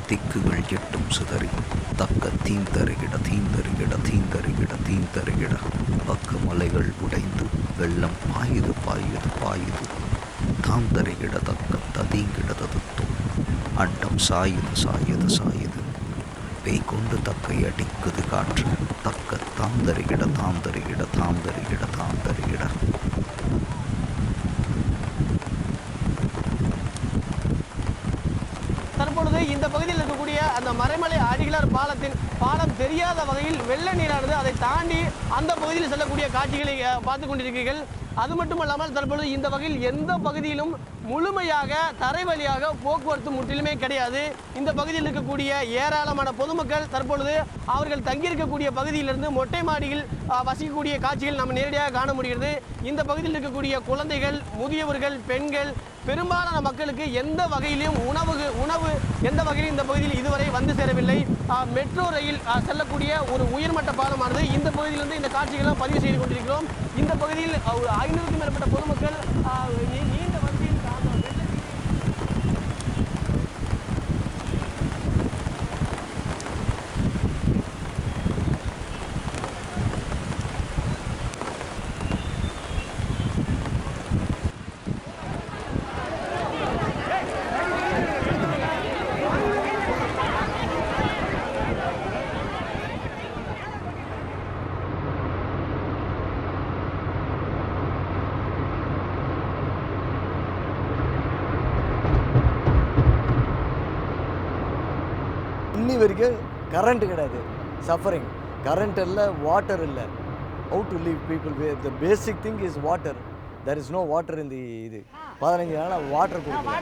திக்குகள் எட்டும் சிதறி தக்க தீந்தருகிட தீந்தருகிட தீந்தருகிட தீந்தருகிட பக்க மலைகள் உடைந்து வெள்ளம் பாயுது பாயுது பாயுது தாந்தருகிட தக்க ததீங்கிட ததுத்தும் அண்டம் சாயுது சாயுது சாயுது பேய் கொண்டு தக்கை அடிக்குது காற்று தக்க தாந்தருகிட தாந்தருகிட தாந்தருகிட தாந்தருகிட. தற்பொழுது இந்த பகுதியில் இருக்கக்கூடிய அந்த மறைமலை அடிகளார் பாலம் தெரியாத வகையில் வெள்ள நீரானது அதை தாண்டி அந்த பகுதியில் செல்லக்கூடிய காட்சிகளை பார்த்து கொண்டிருக்கிறீர்கள். அது மட்டுமல்லாமல் தற்பொழுது இந்த வகையில் எந்த பகுதியிலும் முழுமையாக தரை வழியாக போக்குவரத்து முற்றிலுமே கிடையாது. இந்த பகுதியில் இருக்கக்கூடிய ஏராளமான பொதுமக்கள் தற்பொழுது அவர்கள் தங்கியிருக்கக்கூடிய பகுதியிலிருந்து மொட்டை மாடியில் வசிக்கக்கூடிய காட்சிகள் நம்ம நேரடியாக காண முடிகிறது. இந்த பகுதியில் இருக்கக்கூடிய குழந்தைகள், முதியவர்கள், பெண்கள், பெரும்பாலான மக்களுக்கு எந்த வகையிலும் உணவு எந்த வகையிலும் இந்த பகுதியில் இதுவரை வந்து சேரவில்லை. மெட்ரோ ரயில் செல்லக்கூடிய ஒரு உயர்மட்ட பாலமானது இந்த பகுதியிலிருந்து இந்த காட்சிகளை பதிவு செய்து கொண்டிருக்கிறோம். இந்த பகுதியில் 500க்கும் மேற்பட்ட பொதுமக்கள் நீண்ட வரிசையில் இன்னி வரைக்கும் கரண்ட் கிடையாது. சஃபரிங். கரண்ட் இல்லை, வாட்டர் இல்லை. How to leave people? The basic thing is water. There is no water இந்த இது 15 நாளாக வாட்டர் கொடுக்கும்.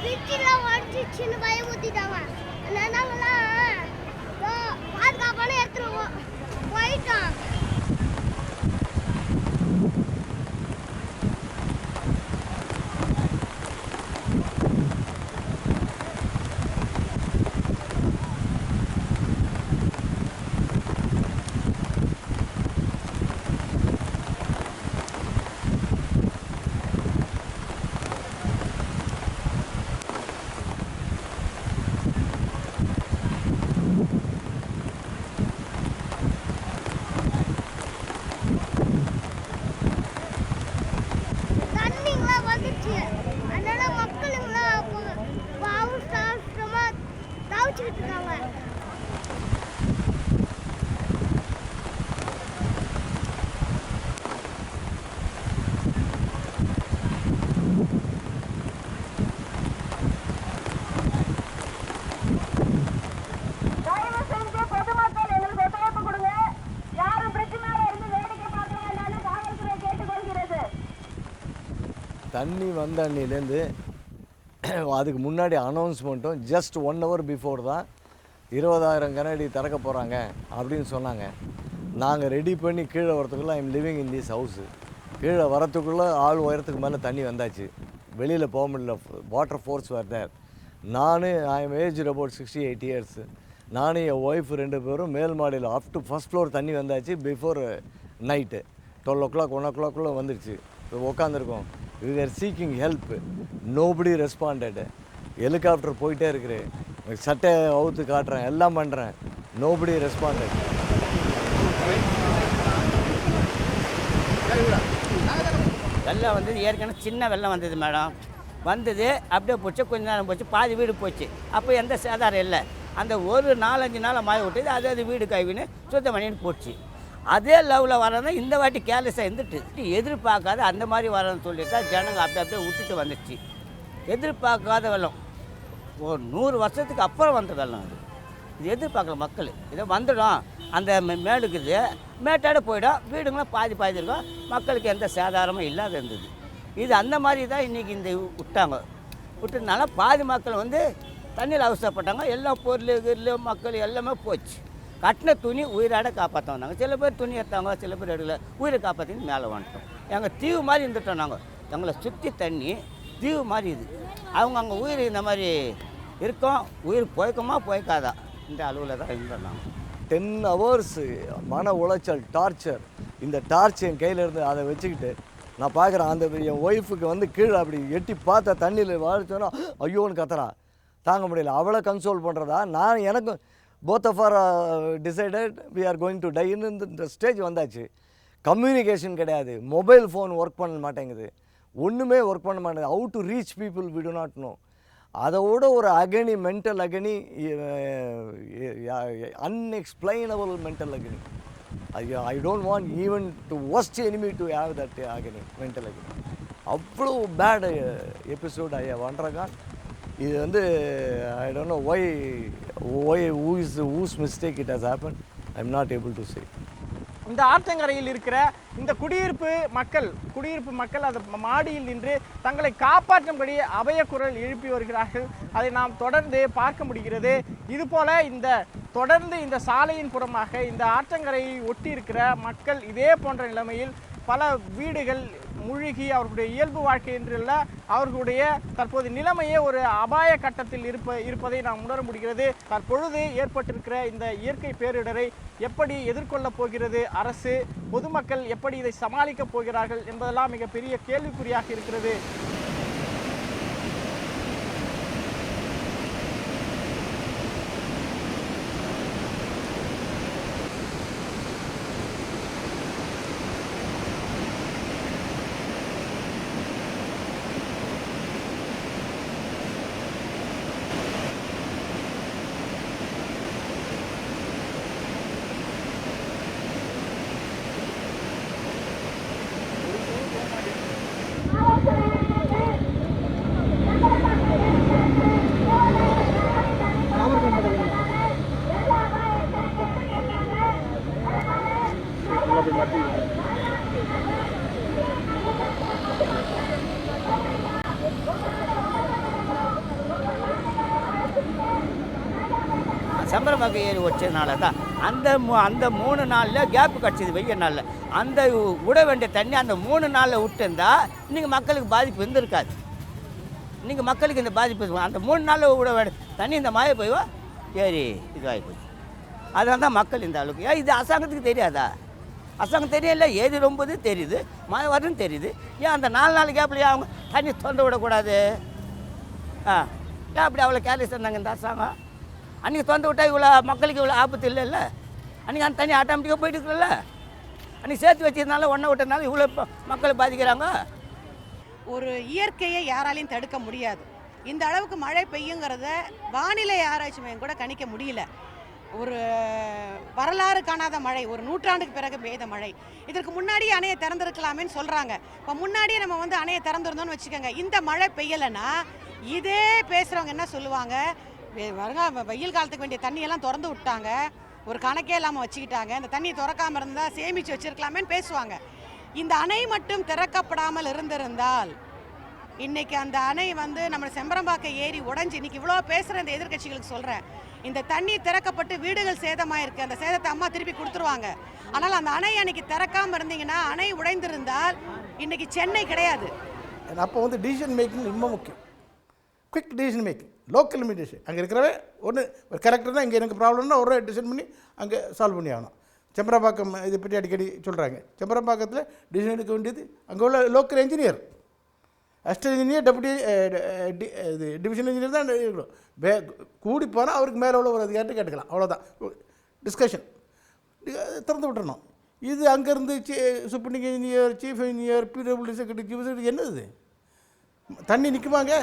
பிரிட்ஜெல்லாம் உடச்சிச்சுன்னு பயமுறுத்திட்டாங்க. நாங்களாம் பாதுகாப்பான இடத்துல போயிட்டோம். தண்ணி வந்த அன்னிலேருந்து அதுக்கு முன்னாடி அனௌன்ஸ்மெண்ட்டும் ஜஸ்ட் 1 hour பிஃபோர் தான் 20,000 கனஅடி திறக்க போகிறாங்க அப்படின்னு சொன்னாங்க. நாங்கள் ரெடி பண்ணி கீழே வரத்துக்குள்ளே I'm living in this house. கீழே வரத்துக்குள்ளே ஆள் உயரத்துக்கு மேலே தண்ணி வந்தாச்சு. வெளியில் போக முடியல. வாட்டர் ஃபோர்ஸ் வேர் தேர். நான் I am age about 68 years. நானும் என் ஒய்ஃப் 2 பேரும் மேல் மாடியில் அப் டு ஃபஸ்ட் ஃப்ளோர் தண்ணி வந்தாச்சு. பிஃபோர் நைட்டு 12 o'clock 1 o'clock வந்துடுச்சு. இப்போ உட்காந்துருக்கோம். We are seeking help. Nobody responded. Helicopter போயிட்டே இருக்கிறேன். சட்டை அவுத்து காட்டுறேன், எல்லாம் பண்ணுறேன். Nobody responded. வெள்ளம் வந்தது ஏற்கனவே சின்ன வெள்ளம் வந்தது மேடம். வந்தது அப்படியே போச்சு, கொஞ்ச நேரம் போச்சு, பாதி வீடு போச்சு. அப்போ எந்த சேதாரம் இல்லை. அந்த ஒரு 4-5 நாள் மழை விட்டது, அது வீடு கைவின்னு சுத்தம் பண்ணின்னு போச்சு. அதே லெவலில் வரணும் இந்த வாட்டி கேர்லெஸ்ஸாக இருந்துட்டு எதிர்பார்க்காத அந்த மாதிரி வரணும்னு சொல்லிட்டா ஜனங்க அப்படியே விட்டுட்டு வந்துடுச்சு. எதிர்பார்க்காத வெள்ளம் ஒரு 100 வருஷத்துக்கு அப்புறம் வந்த வெள்ளம் அது. இது எதிர்பார்க்கல மக்கள். இதை வந்துடும் அந்த மேடுக்குது, மேட்டாட போயிடும், வீடுங்களும் பாதி இருக்கும். மக்களுக்கு எந்த சேதாரமும் இல்லாத இருந்தது. இது அந்த மாதிரி தான் இன்றைக்கி இந்த விட்டதுனால பாதி மக்கள் வந்து தண்ணியில் அவசரப்பட்டாங்க. எல்லா பொருள் மக்கள் எல்லாமே போச்சு. கட்டின துணி உயிராட காப்பாற்ற வந்தாங்க. சில பேர் துணி எடுத்தாங்க, சில பேர் எடுக்கல. உயிரை காப்பாற்றின்னு மேலே வந்துட்டோம். எங்கள் தீவு மாதிரி இருந்துட்டோம். நாங்கள் எங்களை சுற்றி தண்ணி தீவு மாதிரி இது. அவங்க அங்கே உயிர் இந்த மாதிரி இருக்கோம். உயிர் போய்க்குமா போய்க்காதா இந்த அளவில் தான் இருந்தோம். நாங்கள் 10 hours மன உளைச்சல், டார்ச்சர். இந்த டார்ச் என் கையில் இருந்து அதை வச்சுக்கிட்டு நான் பார்க்குறேன். அந்த என் ஒய்ஃபுக்கு வந்து கீழே அப்படி எட்டி பார்த்தா தண்ணியில் வாழ்த்தோன்னா ஐயோன்னு கத்துறா. தாங்க முடியல. அவளை கன்சோல் பண்ணுறதா நான் எனக்கும் both of our decided we are going to die. இந்த ஸ்டேஜ் வந்தாச்சு. கம்யூனிகேஷன் கிடையாது. மொபைல் ஃபோன் ஒர்க் பண்ண மாட்டேங்குது. ஒன்றுமே ஒர்க் பண்ண மாட்டேங்குது. How to reach people we do not know. அதோட ஒரு agony, mental agony, unexplainable mental agony. I don't want even to worst enemy to have that agony, mental agony. அவ்வளோ bad episode I have undergone. இது வந்து I don't know whose mistake it has happened. I am not able to say. இந்த ஆற்றங்கரையில் இருக்கிற இந்த குடியிருப்பு மக்கள் அந்த மாடியில் நின்று தங்களை காப்பாற்றும்படி அபயக்குரல் எழுப்பி வருகிறார்கள். அதை நாம் தொடர்ந்து பார்க்க முடிகிறது. இதுபோல தொடர்ந்து இந்த சாலையின் புறமாக இந்த ஆற்றங்கரையை ஒட்டி இருக்கிற மக்கள் இதே போன்ற நிலைமையில் பல வீடுகள் மூழ்கி அவர்களுடைய இயல்பு வாழ்க்கை என்றுள்ள அவர்களுடைய தற்போது நிலைமையே ஒரு அபாய கட்டத்தில் இருப்பதை நாம் உணர முடிகிறது. தற்பொழுது ஏற்பட்டிருக்கிற இந்த இயற்கை பேரிடரை எப்படி எதிர்கொள்ளப் போகிறது அரசு, பொதுமக்கள் எப்படி இதை சமாளிக்கப் போகிறார்கள் என்பதெல்லாம் மிகப்பெரிய கேள்விக்குறியாக இருக்கிறது. செம்பரம்பாக்கம் ஏரி வச்சதுனால தான் அந்த 3 நாளில் கேப்பு கிடச்சிது. வெய்ய நாளில் அந்த விட வேண்டிய தண்ணி அந்த 3 நாளில் விட்டுருந்தா இன்றைக்கி மக்களுக்கு பாதிப்பு இருந்திருக்காது. இன்றைக்கி மக்களுக்கு இந்த பாதிப்பு இருக்கும். அந்த 3 நாளில் விட வேண்டிய தண்ணி இந்த மழை பெய்வா ஏரி இதுவாகி போச்சு. அதனால தான் மக்கள் இந்த அளவுக்கு. ஏன் இது அரசாங்கத்துக்கு தெரியாதா? அரசாங்கம் தெரியல. ஏரி ரொம்பது தெரியுது, மழை வருதுன்னு தெரியுது. ஏன் அந்த 4 நாள் கேப்லையே அவங்க தண்ணி தொந்த விடக்கூடாது? ஏன் அப்படி அவ்வளோ கேர்லெஸ் இருந்தாங்க இந்த அரசாங்கம்? அன்றைக்கி தொந்த விட்டால் இவ்வளோ மக்களுக்கு இவ்வளோ ஆபத்து இல்லைல்ல. அன்றைக்கி அந்த தண்ணி ஆட்டோமேட்டிக்காக போயிட்டு இருக்குல்ல. அன்றைக்கி சேர்த்து வச்சதுனால ஒன்றை விட்டதுனால இவ்வளோ மக்களை பாதிக்கிறாங்க. ஒரு இயற்கையை யாராலையும் தடுக்க முடியாது. இந்த அளவுக்கு மழை பெய்யுங்கிறத வானிலை ஆராய்ச்சி மையம் கூட கணிக்க முடியல. ஒரு வரலாறு காணாத மழை, ஒரு நூற்றாண்டுக்கு பிறகு பெய்த மழை. இதற்கு முன்னாடியே அணையை திறந்துருக்கலாமேன்னு சொல்கிறாங்க. இப்போ முன்னாடியே நம்ம வந்து அணையை திறந்துருந்தோம்னு வச்சுக்கோங்க, இந்த மழை பெய்யலைன்னா இதே பேசுகிறவங்க என்ன சொல்லுவாங்க, வெயில் காலத்துக்கு வேண்டிய தண்ணியெல்லாம் திறந்து விட்டாங்க, ஒரு கணக்கே இல்லாமல் வச்சுக்கிட்டாங்க, இந்த தண்ணியை திறக்காமல் இருந்தால் சேமித்து வச்சுருக்கலாமேன்னு பேசுவாங்க. இந்த அணை மட்டும் திறக்கப்படாமல் இருந்திருந்தால் இன்னைக்கு அந்த அணை வந்து நம்ம செம்பரம்பாக்கம் ஏரி உடைஞ்சு இன்னைக்கு இவ்வளோ பேசுகிற இந்த எதிர்க்கட்சிகளுக்கு சொல்கிறேன், இந்த தண்ணி திறக்கப்பட்டு வீடுகள் சேதமாயிருக்கு, அந்த சேதத்தை அம்மா திருப்பி கொடுத்துருவாங்க. ஆனால் அந்த அணை அன்னைக்கு திறக்காமல் இருந்தீங்கன்னா, அணை உடைந்திருந்தால் இன்னைக்கு சென்னை கிடையாது. அப்போ வந்து டிசிஷன் மேக்கிங் ரொம்ப முக்கியம். Quick decision making, local intimation. அங்கே இருக்கிறவே ஒரு கரெக்டர் தான், இங்கே எனக்கு ப்ராப்ளம்னா ஒரு டிசிஷன் பண்ணி அங்கே சால்வ் பண்ணி ஆகணும். செம்பரம்பாக்கம் இதை பற்றி அடிக்கடி சொல்கிறாங்க. செம்பரம்பாக்கத்தில் டிசிஷன் எடுக்க வேண்டியது அங்கே உள்ள local engineer, assistant engineer, deputy இது டிவிஷன் இன்ஜினியர் தான் இருக்கணும். கூடி போனால் அவருக்கு மேலே உள்ள ஒரு அதிகாரிட்டு கேட்டுக்கலாம், அவ்வளோதான் டிஸ்கஷன். திறந்து விட்டுறணும். இது அங்கேருந்து superintending engineer, chief engineer, PWD secretary, என்னது தண்ணி நிற்குமாங்க?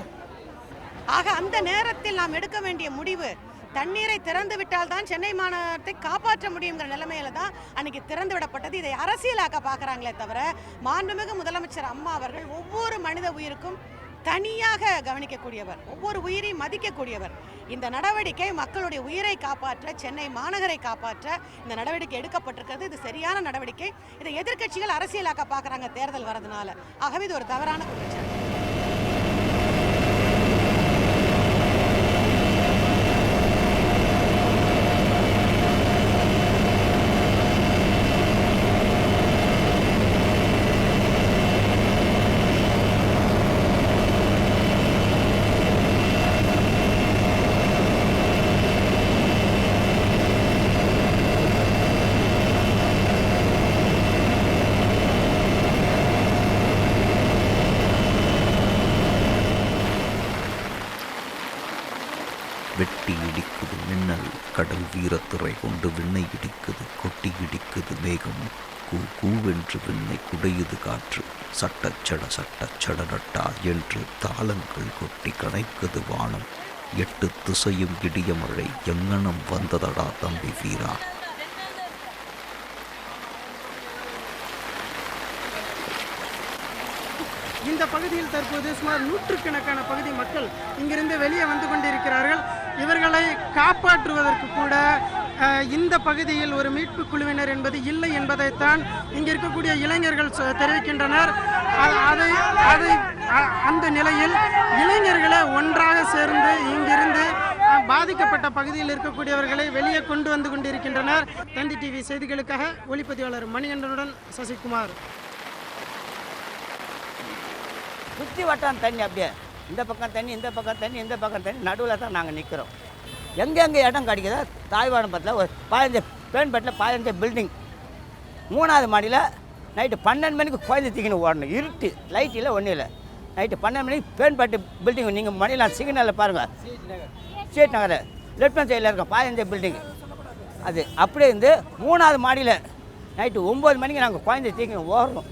ஆக அந்த நேரத்தில் நாம் எடுக்க வேண்டிய முடிவு, தண்ணீரை திறந்து விட்டால் தான் சென்னை மாநகரத்தை காப்பாற்ற முடியுங்கிற நிலைமையில தான் அன்னைக்கு திறந்து விடப்பட்டது. இதை அரசியலாக்க பார்க்குறாங்களே தவிர, மாண்புமிகு முதலமைச்சர் அம்மா அவர்கள் ஒவ்வொரு மனித உயிருக்கும் தனியாக கவனிக்கக்கூடியவர், ஒவ்வொரு உயிரையும் மதிக்கக்கூடியவர். இந்த நடவடிக்கை மக்களுடைய உயிரை காப்பாற்ற, சென்னை மாநகரை காப்பாற்ற இந்த நடவடிக்கை எடுக்கப்பட்டிருக்கிறது. இது சரியான நடவடிக்கை. இதை எதிர்க்கட்சிகள் அரசியலாக்க பார்க்குறாங்க தேர்தல் வரதுனால. ஆகவே இது ஒரு தவறான குற்றச்சாட்டு. வெட்டி இடிக்குது மின்னல், கடல் வீரத்திரை கொண்டு விண்ணை இடிக்குது, கொட்டி இடிக்குது மேகம், கூவென்று விண்ணை குடையுது காற்று, சட்டச்சட நட்டா என்று தாளங்கள் கொட்டி கணைக்குது வானம், 8 திசையும் இடிய மழை எங்கனம் வந்ததடா தம்பி வீரா. இந்த பகுதியில் தற்போது சுமார் 100கணக்கான பகுதி மக்கள் இங்கிருந்து வெளியே வந்து கொண்டிருக்கிறார்கள். இவர்களை காப்பாற்றுவதற்கு கூட இந்த பகுதியில் ஒரு மீட்பு குழுவினர் என்பது இல்லை என்பதைத்தான் இங்கே இருக்கக்கூடிய இளைஞர்கள் தெரிவிக்கின்றனர். அந்த நிலையில் இளைஞர்களை ஒன்றாக சேர்ந்து இங்கிருந்து பாதிக்கப்பட்ட பகுதியில் இருக்கக்கூடியவர்களை வெளியே கொண்டு வந்து கொண்டிருக்கின்றனர். தந்தி டிவி செய்திகளுக்காக ஒளிப்பதிவாளர் மணிகண்டனுடன் சசிகுமார். சுற்றி வட்டான் தண்ணி அப்படியே, இந்த பக்கம் தண்ணி, இந்த பக்கம் தண்ணி, இந்த பக்கம் தண்ணி, நடுவில் தான் நாங்கள் நிற்கிறோம். எங்கெங்கே இடம் கிடைக்குதோ தாய்வானம்பட்டில் ஒரு 15 பேன்பட்டில் 15 பில்டிங், 3வது மாடியில் நைட்டு 12 மணிக்கு குழந்தை தூக்கின்னு ஓடணும். இருட்டு, லைட் இல்லை, ஒன்றும் இல்லை. நைட்டு 12 மணிக்கு பேன்பட்டு பில்டிங் நீங்கள் மணிலாம் சிக்னலில் பாருங்கள், ஸ்ட்ரீட் நகர் லெஃப்ட் ஹேண்ட் சைடில் இருக்கும் 15 பில்டிங். அது அப்படியே இருந்து 3வது மாடியில் நைட்டு 9 மணிக்கு நாங்கள் குழந்தை தூக்கின்னு ஓடுறோம்.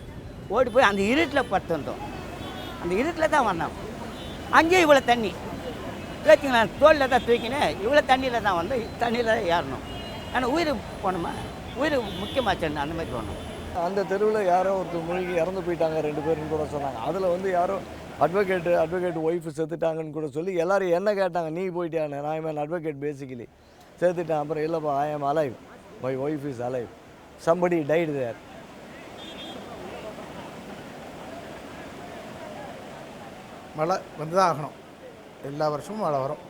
ஓடி போய் அந்த இருட்டில் படுத்துருந்தோம். அந்த இருட்டில் தான் வந்தோம். அங்கேயும் இவ்வளோ தண்ணி வச்சுங்களா, தோலில் தான் தூக்கினேன். இவ்வளோ தண்ணியில் தான் வந்து தண்ணியில் தான் ஏறணும். ஆனால் உயிர் போனோமா, உயிர் முக்கியமாச்சுன்னு அந்த மாதிரி போகணும். அந்த தெருவில் யாரோ ஒருத்தர் மூழ்கி இறந்து போயிட்டாங்க 2 பேருன்னு கூட சொன்னாங்க. அதில் வந்து யாரோ அட்வொகேட் ஒய்ஃபு செத்துட்டாங்கன்னு கூட சொல்லி எல்லோரும் என்ன கேட்டாங்க, நீ போயிட்டானே, நான் மேன் அட்வொகேட் பேசிக்கலி செத்துட்டேன். அப்புறம் இல்லைப்பா, I am alive, my wife is alive, somebody died there. மழை வந்து தான் ஆகணும். எல்லா வருஷமும் மழை வரும்,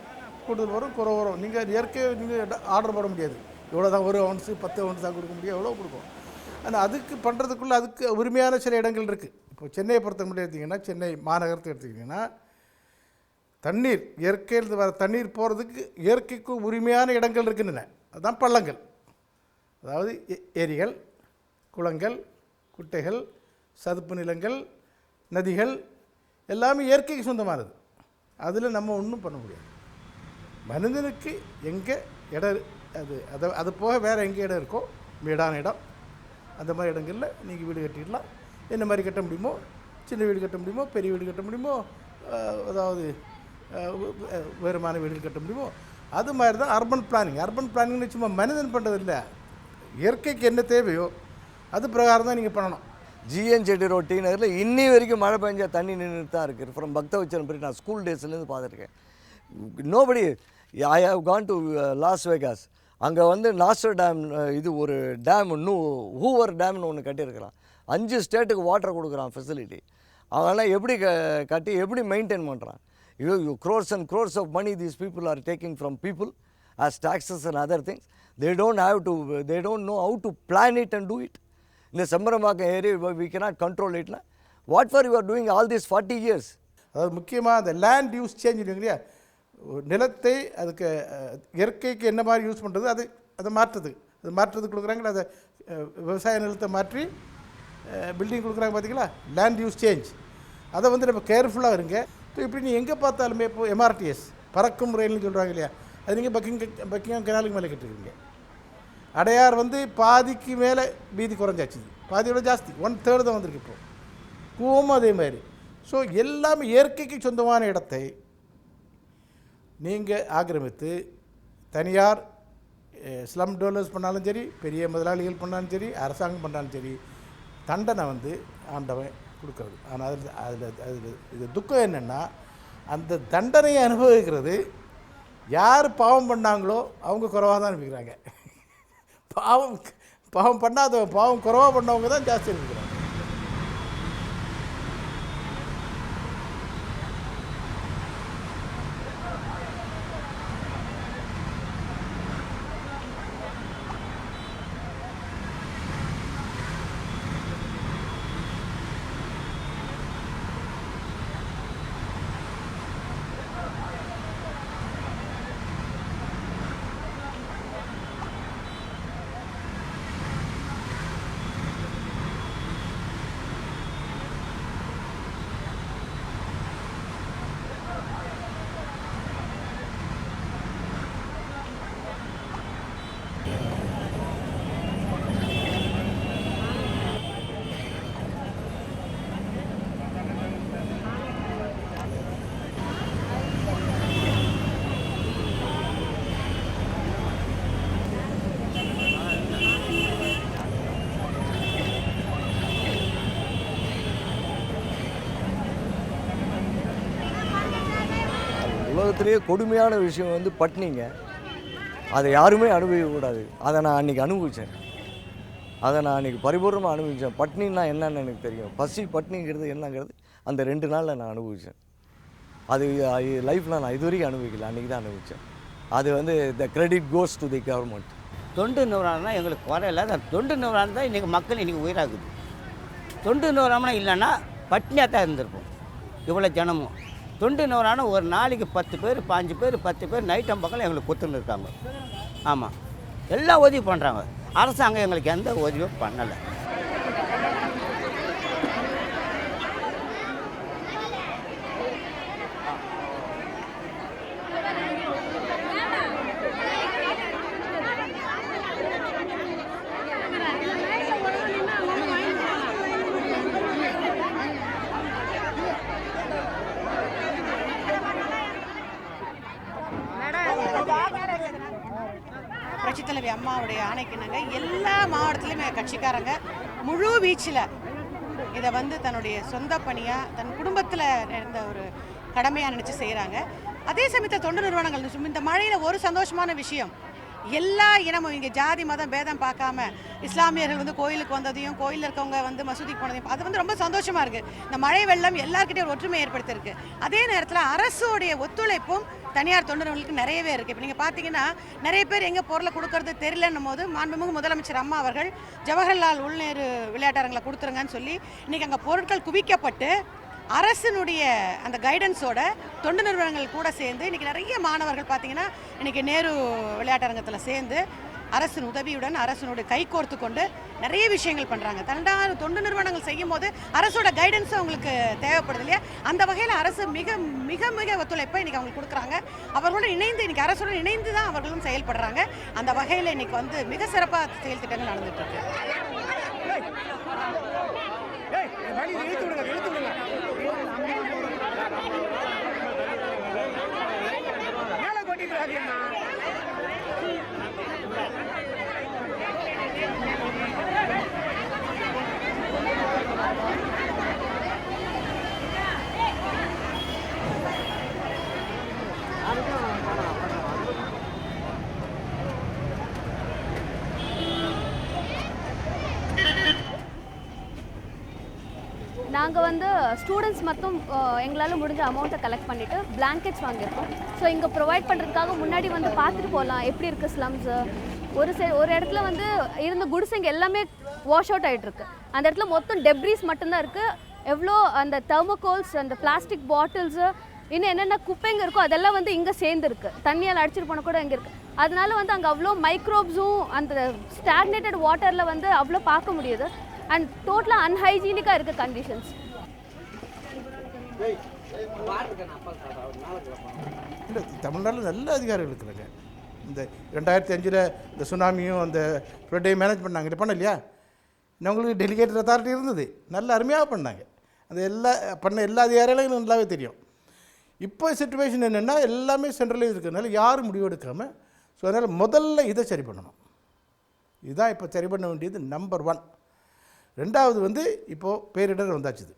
கூடுதல் வரும், குறை வரும். நீங்கள் இயற்கையை நீங்கள் ஆர்டர் போட முடியாது. இவ்வளோ தான் 1 ounce 10 ounce தான் கொடுக்க முடியும், எவ்வளோ கொடுக்கும். ஆனால் அதுக்கு பண்ணுறதுக்குள்ளே அதுக்கு உரிமையான சில இடங்கள் இருக்குது. இப்போ சென்னையை பொறுத்த மட்டும் எடுத்திங்கன்னா, சென்னை மாநகரத்தை எடுத்துக்கிட்டிங்கன்னா, தண்ணீர் இயற்கையில் வர தண்ணீர் போகிறதுக்கு இயற்கைக்கு உரிமையான இடங்கள் இருக்குன்னு, அதுதான் பள்ளங்கள். அதாவது ஏரிகள், குளங்கள், குட்டைகள், சதுப்பு நிலங்கள், நதிகள் எல்லாமே இயற்கைக்கு சொந்தமானது. அதில் நம்ம ஒன்றும் பண்ண முடியாது. மனிதனுக்கு எங்கே இடம் அது போக வேறு எங்கே இடம் இருக்கோ, வீடான இடம், அந்த மாதிரி இடங்களில் நீங்கள் வீடு கட்டிடலாம். என்ன மாதிரி கட்ட முடியுமோ, சின்ன வீடு கட்ட முடியுமோ, பெரிய வீடு கட்ட முடியுமோ, அதாவது உயரமான வீடுகள் கட்ட முடியுமோ, அது மாதிரி தான் அர்பன் பிளானிங். அர்பன் பிளானிங்னு சும்மா மனிதன் பண்ணுறது இல்லை, இயற்கைக்கு என்ன தேவையோ அது பிரகாரம் தான் நீங்கள் பண்ணணும். ஜிஎன் செட்டி ரோட் டி நகரில் இன்னி வரைக்கும் மழை பெஞ்சா தண்ணி நின்று தான் இருக்குது. ஃப்ரம் பக்தவச்சலம் போய் நான் ஸ்கூல் டேஸ்லேருந்து பார்த்துருக்கேன். Nobody I have gone to Las Vegas. அங்கே வந்து நாஸ்டர் டேம், இது ஒரு டேம், ஹூவர் டேம்னு ஒன்று கட்டியிருக்கிறான். 5 ஸ்டேட்டுக்கு வாட்டர் கொடுக்குறான் ஃபெசிலிட்டி. அவங்கெல்லாம் எப்படி கட்டி எப்படி மெயின்டைன் பண்ணுறான்? crores and crores of money these people are taking from people as taxes and other things. They don't know how to plan it and do it. In the Sambaramakam area, we cannot control it. What for you are doing all these 40 years? அதாவது முக்கியமாக அந்த land use change இல்லையா, நிலத்தை அதுக்கு இயற்கைக்கு என்ன மாதிரி use பண்ணுறது அதை மாற்றுறதுக்கு கொடுக்குறாங்களா, அதை விவசாய நிலத்தை மாற்றி பில்டிங் கொடுக்குறாங்க பார்த்தீங்களா, லேண்ட் யூஸ் சேஞ்ச். அதை வந்து நம்ம கேர்ஃபுல்லாக இருங்க. இப்போ இப்படி நீ எங்கே பார்த்தாலுமே இப்போ MRTS பறக்கும் ரயில்னு சொல்கிறாங்க இல்லையா, அது நீங்கள் பக்கிங்காம் கனாலுக்கு மேலே கட்டிருக்கீங்க. அடையார் வந்து பாதிக்கு மேலே வீதி குறைஞ்சாச்சு, பாதியோட ஜாஸ்தி 1/3 தான் வந்திருக்கு. இப்போ கூவமும் அதே மாதிரி. ஸோ எல்லாமே இயற்கைக்கு சொந்தமான இடத்தை நீங்கள் ஆக்கிரமித்து தனியார் ஸ்லம் டெவலப்ஸ் பண்ணாலும் சரி, பெரிய முதலாளிகள் பண்ணாலும் சரி, அரசாங்கம் பண்ணாலும் சரி, தண்டனை வந்து ஆண்டவன் கொடுக்கறது. ஆனால் அதில் இது துக்கம் என்னென்னா, அந்த தண்டனையை அனுபவிக்கிறது யார் பாவம் பண்ணாங்களோ அவங்க குறைவாக தான் அனுப்பிக்கிறாங்க. பாவம் பண்ணாதவங்க, பாவம் குறைவாக பண்ணவங்க தான் ஜாஸ்தி அனுப்பிக்கிறாங்க. உலகத்திலேயே கொடுமையான விஷயம் வந்து பட்னிங்க. அதை யாருமே அனுபவிக்கக்கூடாது. அதை நான் அன்றைக்கி அனுபவித்தேன். அதை நான் அன்றைக்கி பரிபூர்ணமாக அனுபவித்தேன். பட்னின்னா என்னன்னு எனக்கு தெரியும். பட்னிங்கிறது என்னங்கிறது அந்த 2 நாளில் நான் அனுபவித்தேன். அது லைஃப்பில் நான் இது வரைக்கும் அனுபவிக்கல, அன்றைக்கி தான் அனுபவித்தேன். அது வந்து the credit goes to the government. தொண்டு நிறுவனம்னா எங்களுக்கு குறையில்லை. அந்த தொண்டு நிறுவனம் தான் இன்றைக்கி மக்கள் இன்றைக்கி உயிராகுது. தொண்டு நிறுவனம்னா இல்லைன்னா பட்னியாக தான் இருந்திருப்போம் இவ்வளோ ஜனமும். தொண்டு நிறுவனம் ஒரு நாளைக்கு 10 பேர் 5 பேர் 10 பேர் நைட்டம் பக்கம் எங்களுக்கு கொடுத்துன்னு இருக்காங்க. ஆமாம், எல்லாம் உதவி பண்ணுறாங்க. அரசாங்கம் எங்களுக்கு எந்த உதவியும் பண்ணலை. புரட்சித் தலைவி அம்மாவுடைய ஆணைக்கிணங்க எல்லா மாவட்டத்திலுமே கட்சிக்காரங்க முழு வீச்சில் இதை வந்து தன்னுடைய சொந்த பணியாக தன் குடும்பத்தில் இருந்த ஒரு கடமையாக நினச்சி செய்கிறாங்க. அதே சமயத்தில் தொண்டு நிறுவனங்கள் இந்த மழையில் ஒரு சந்தோஷமான விஷயம், எல்லா இனமும் இங்கே ஜாதி மதம் பேதம் பார்க்காம இஸ்லாமியர்கள் வந்து கோயிலுக்கு வந்ததையும் கோயிலில் இருக்கவங்க வந்து மசூதிக்கு போனதையும் அது வந்து ரொம்ப சந்தோஷமாக இருக்குது. இந்த மழை வெள்ளம் எல்லாருக்கிட்டையும் ஒரு ஒற்றுமை ஏற்படுத்தியிருக்கு. அதே நேரத்தில் அரசுடைய ஒத்துழைப்பும் தனியார் தொண்டு நிறுவனங்களுக்கு நிறையவே இருக்குது. இப்போ நீங்கள் பார்த்தீங்கன்னா நிறைய பேர் எங்கே பொருளை கொடுக்கறது தெரியலன்னும் போது மாண்புமிகு முதலமைச்சர் அம்மா அவர்கள் ஜவஹர்லால் உள்நேரு விளையாட்டரங்களை கொடுத்துருங்கன்னு சொல்லி இன்றைக்கி அங்கே பொருட்கள் குவிக்கப்பட்டு அரசினுடைய அந்த கைடன்ஸோட தொண்டு நிறுவனங்கள் கூட சேர்ந்து இன்றைக்கி நிறைய மாணவர்கள் பார்த்திங்கன்னா இன்றைக்கி நேரு விளையாட்டரங்கத்தில் சேர்ந்து அரசின் உதவியுடன் அரசினுடைய கைகோர்த்து கொண்டு நிறைய விஷயங்கள் பண்ணுறாங்க. தன்னார் தொண்டு நிறுவனங்கள் செய்யும் போது அரசோட கைடன்ஸும் அவங்களுக்கு தேவைப்படுது இல்லையா? அந்த வகையில் அரசு மிக மிக மிக ஒத்துழைப்பை இன்றைக்கி அவங்களுக்கு கொடுக்குறாங்க. அவர்களுடன் இணைந்து இன்றைக்கி அரசுடன் இணைந்து தான் அவர்களும் செயல்படுறாங்க. அந்த வகையில் இன்றைக்கி வந்து மிக சிறப்பாக செயல் திட்டங்கள் நடந்துகிட்ருக்கு. நாங்கள் நாங்கள் வந்து ஸ்டூடெண்ட்ஸ் மட்டும் எங்களால் முடிஞ்ச அமௌண்ட்டை கலெக்ட் பண்ணிவிட்டு பிளாங்கெட்ஸ் வாங்கியிருக்கோம். ஸோ இங்கே ப்ரொவைட் பண்ணுறதுக்காக முன்னாடி வந்து பார்த்துட்டு போகலாம் எப்படி இருக்குது ஸ்லம்ஸு. ஒரு இடத்துல வந்து இருந்த குடிசைங்க எல்லாமே வாஷ் அவுட் ஆகிட்டுருக்கு. அந்த இடத்துல மொத்தம் டெப்ரீஸ் மட்டும்தான் இருக்குது. எவ்வளோ அந்த தெர்மோகோல்ஸ், அந்த பிளாஸ்டிக் பாட்டில்ஸு, இன்னும் என்னென்ன குப்பைங்க இருக்கோ அதெல்லாம் வந்து இங்கே சேர்ந்துருக்கு. தண்ணியால் அடிச்சிட்டு போன கூட இங்கே இருக்குது. அதனால வந்து அங்கே அவ்வளோ மைக்ரோப்ஸும் அந்த ஸ்டாக்னேட்டட் வாட்டரில் வந்து அவ்வளோ பார்க்க முடியுது. அண்ட் டோட்டலாக அன்ஹைஜீனிக்காக இருக்குது கண்டிஷன்ஸ். இல்லை, தமிழ்நாட்டில் நல்ல அதிகாரிகள் இருக்கிறாங்க. இந்த 2005 இந்த சுனாமியும் அந்த ஃப்ளட்டையும் மேனேஜ் பண்ணாங்க. இது பண்ண இல்லையா? அவங்களுக்கு டெலிகேட்டட் அத்தாரிட்டி இருந்தது, நல்ல அருமையாக பண்ணாங்க. அது எல்லா அதிகாரிகளும் நல்லாவே தெரியும். இப்போ சிச்சுவேஷன் என்னென்னா எல்லாமே சென்ட்ரலைஸ் இருக்கிறதுனால யாரும் முடிவு எடுக்காமல், ஸோ அதனால் முதல்ல இதை சரி பண்ணணும். இதுதான் இப்போ சரி பண்ண வேண்டியது நம்பர் 1. ரெண்டாவது வந்து இப்போது பேரிடர் வந்தாச்சுது.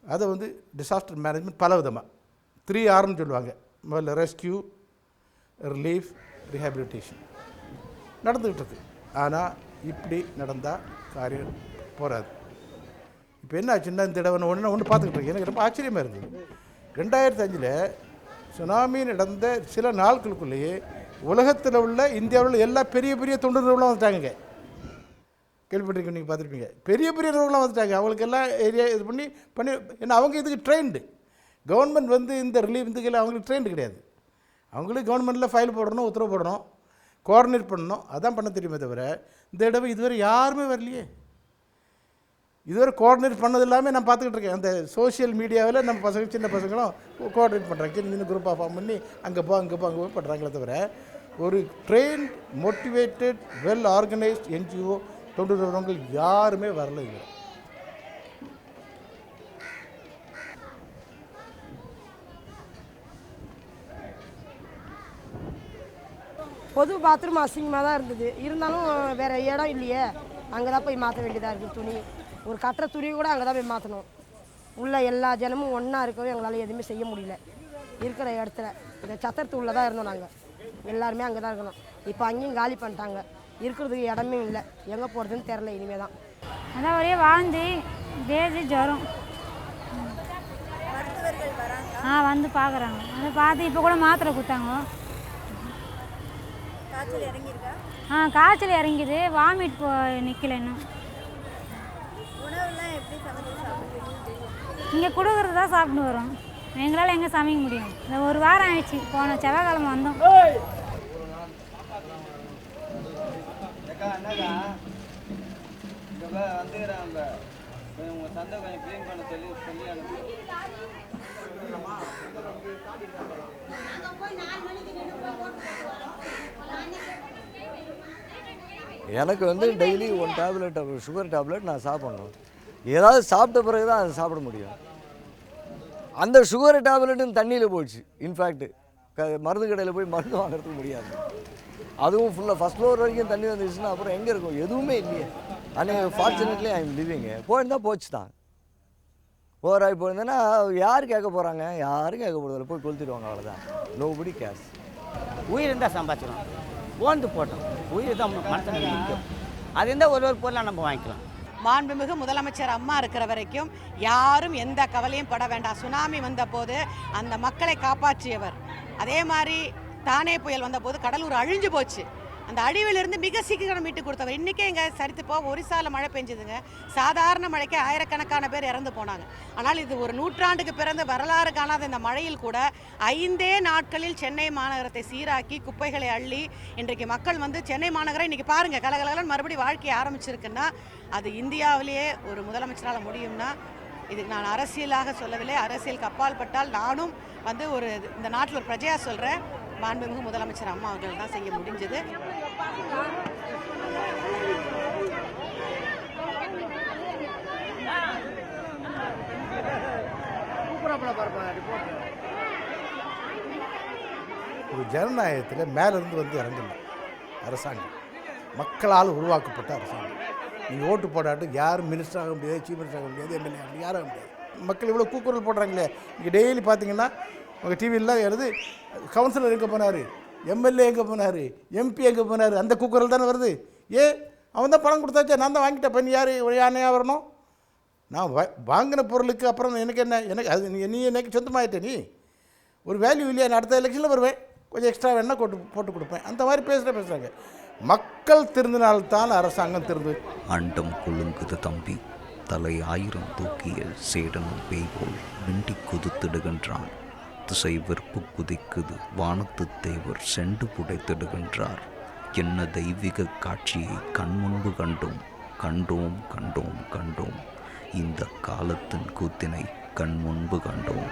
அதை வந்து டிசாஸ்டர் மேனேஜ்மெண்ட் பல விதமாக 3Rன்னு சொல்லுவாங்க. முதல்ல ரெஸ்கியூ, ரிலீஃப், ரீஹாபிலிட்டேஷன் நடந்துக்கிட்டு இருக்கு. ஆனால் இப்படி நடந்தால் காரியம் போகாது. இப்போ என்ன ஆச்சுன்னா இந்த தடவை ஒன்று பார்த்துக்கிட்டு இருக்கேன். எனக்கு ரொம்ப ஆச்சரியமாக இருந்தது. 2005 சுனாமி நடந்த சில நாட்களுக்குள்ளேயே உலகத்தில் உள்ள இந்தியாவில் எல்லா பெரிய பெரிய தொண்டு நிறுவனம் வந்துட்டாங்க. கேள்விப்பட்டிருக்கீங்க, நீங்கள் பார்த்துருப்பீங்க. பெரிய பெரிய நிறுவனம் வந்துட்டாங்க. அவங்களுக்கு எல்லாம் ஏரியா இது பண்ணி ஏன்னா அவங்க இதுக்கு ட்ரெயின்டு. கவர்மெண்ட் வந்து இந்த ரிலீஃப் இதுக்கெல்லாம் அவங்களுக்கு ட்ரெயின்டு கிடையாது. அவங்களுக்கு கவர்மெண்ட்டில் ஃபைல் போடணும், உத்தரவு போடணும், கோஆர்டினேட் பண்ணணும், அதான் பண்ண தெரியுமே தவிர இந்த தடவை இதுவரை யாருமே வரலையே. இதுவரை கோஆர்டினேட் பண்ணது இல்லாமல் நான் பார்த்துக்கிட்டு இருக்கேன். அந்த சோஷியல் மீடியாவில் நம்ம பசங்க, சின்ன பசங்களும் கோஆர்டினேட் பண்ணுறாங்க. சின்ன குரூப்பாக ஃபார்ம் பண்ணி அங்கே அங்கே போய் பண்ணுறாங்களே தவிர ஒரு train, motivated, well organised NGO தொண்டு நிறுவனங்கள் யாருமே வரல. இல்லை, பொது பாத்ரூம் அசிங்கமாக தான் இருந்தது. இருந்தாலும் வேறு இடம் இல்லையே, அங்கே தான் போய் மாற்ற வேண்டியதாக இருக்குது. துணி ஒரு கட்டுற துணி கூட அங்கே தான் போய் மாற்றணும். உள்ள எல்லா ஜனமும் ஒன்றா இருக்கவும் எங்களால் எதுவுமே செய்ய முடியல. இருக்கிற இடத்துல இந்த சத்திரத்து உள்ளே தான் இருந்தோம். நாங்கள் எல்லாருமே அங்கே தான் இருக்கணும். இப்போ அங்கேயும் காலி பண்ணிட்டாங்க. இருக்கிறதுக்கு இடமே இல்லை. எங்கே போகிறதுன்னு தெரில. இனிமே தான் அதான் ஒரே வாந்தி, பேதி, ஜுரம். வந்து பார்க்குறாங்க. அதை பார்த்து இப்போ கூட மாத்திரை கொடுத்தாங்க. காய்ச்சல் இறங்கிது. வாமிட் நிற்கல. இன்னும் இங்கே கொடுக்குறது தான் சாப்பிட்டு வரோம். எங்களால் எங்கே சமைக்க முடியும்? இந்த ஒரு வாரம் ஆயிடுச்சு. போன செவ்வாய்க்கிழமை வந்தோம். எனக்கு வந்து டெய்லி 1 டேப்லெட் சுகர் டேப்லெட் நான் சாப்பிட்ணும். ஏதாவது சாப்பிட்ட பிறகு தான் அதை சாப்பிட முடியும். அந்த சுகர் டேப்லெட்டும் தண்ணியில் போயிடுச்சு. இன்ஃபேக்ட் மருந்து கடையில் போய் மருந்து வாங்குறதுக்கு முடியாது. அதுவும் ஃபுல்லாக ஃபஸ்ட் ஃப்ளோர் வரைக்கும் தண்ணி வந்துச்சுன்னா அப்புறம் எங்கே இருக்கும்? எதுவுமே இல்லையே. அன்றைக்கி ஃபார்ச்சுனேட்லி ஐ எம் லிவிங்க. போயிருந்தால் போச்சு தான். ஓவராகி போயிருந்தேன்னா யார் கேட்க போகிறாங்க? யாரும் கேட்க போகிறதில்ல. போய் கொளுத்திடுவாங்க, அவ்வளோதான். Nobody CARES. உயிர் இருந்தால் சம்பாதிச்சிடும். ஓந்து போட்டோம். உயிர் தான் மனசு முக்கியம். அது இருந்தால் ஒரு பொருளாக நம்ம வாங்கிக்கலாம். மாண்புமிகு முதலமைச்சர் அம்மா இருக்கிற வரைக்கும் யாரும் எந்த கவலையும் பட வேண்டாம். சுனாமி வந்தபோது அந்த மக்களை காப்பாற்றியவர். அதே மாதிரி தானே புயல் வந்தபோது கடலூர் அழிஞ்சு போச்சு. அந்த அழிவிலிருந்து மிக சீக்கிரம் மீட்டு கொடுத்தவர். இன்றைக்கே இங்கே சரித்து போ ஒரிசாவில் மழை பெஞ்சுதுங்க. சாதாரண மழைக்கே ஆயிரக்கணக்கான பேர் இறந்து போனாங்க. ஆனால் இது ஒரு நூற்றாண்டுக்கு பிறந்த வரலாறு காணாத இந்த மழையில் கூட 5 நாட்களில் சென்னை மாநகரத்தை சீராக்கி குப்பைகளை அள்ளி இன்றைக்கு மக்கள் வந்து சென்னை மாநகரம் இன்றைக்கி பாருங்கள் கலகலன்னு மறுபடியும் வாழ்க்கையை ஆரம்பிச்சிருக்குன்னா அது இந்தியாவிலேயே ஒரு முதலமைச்சரால் முடியும்னா இதுக்கு நான் அரசியலாக சொல்லவில்லை. அரசியலுக்கு அப்பால் பட்டால் நானும் வந்து ஒரு இந்த நாட்டில் ஒரு பிரஜையாக சொல்கிறேன். மாண்புமிகு முதலமைச்சர் அம்மா அவர்கள் தான் செய்ய முடிஞ்சது. ஒரு ஜனநாயகத்தில் மேலேருந்து வந்து இறங்கணும் அரசாங்கம். மக்களால் உருவாக்கப்பட்ட அரசாங்கம். நீங்கள் ஓட்டு போடாட்டு யாரும் மினிஸ்டர் ஆக முடியாது, சீஃப் மினிஸ்டர் ஆக முடியாது, எம்எல்ஏ ஆக முடியாது, யாரும் ஆக முடியாது. மக்கள் இவ்வளோ கூக்குரல் போடுறாங்களே. இங்கே டெய்லி பார்த்தீங்கன்னா உங்கள் டிவியில் எழுது கவுன்சிலர் எங்கே போனார், எம்எல்ஏ எங்கே போனார், எம்பி எங்கே போனார், அந்த கூக்குரல் தானே வருது. அவன் தான் பணம் கொடுத்தாச்சே, நான் தான் வாங்கிட்டேன். பண்ணி யார் யானையாக வரணும்? நான் வாங்கின பொருளுக்கு அப்புறம் எனக்கு என்ன, எனக்கு அது நீ எனக்கு சொந்தமாயிட்ட, நீ ஒரு வேல்யூ இல்லையா, நான் அடுத்த எலெக்ஷனில் வருவேன், கொஞ்சம் எக்ஸ்ட்ரா வேணால் போட்டு கொடுப்பேன், அந்த மாதிரி பேசுகிறாங்க. மக்கள் திருந்தினால்தான் அரசாங்கம் திருந்து. அண்டம் குலுங்குது தம்பி, தலை 1000 தூக்கிய சேடனும் பேய் போல் மிண்டி குதித்திடுகின்றான். திசை வெறுப்பு குதிக்குது, வானத்து தேவர் செண்டு புடைத்திடுகின்றார். என்ன தெய்வீக காட்சியை கண்முன்பு கண்டோம் கண்டோம் கண்டோம் கண்டோம். இந்த காலத்தின் கூத்தினை கண்முன்பு கண்டோம்.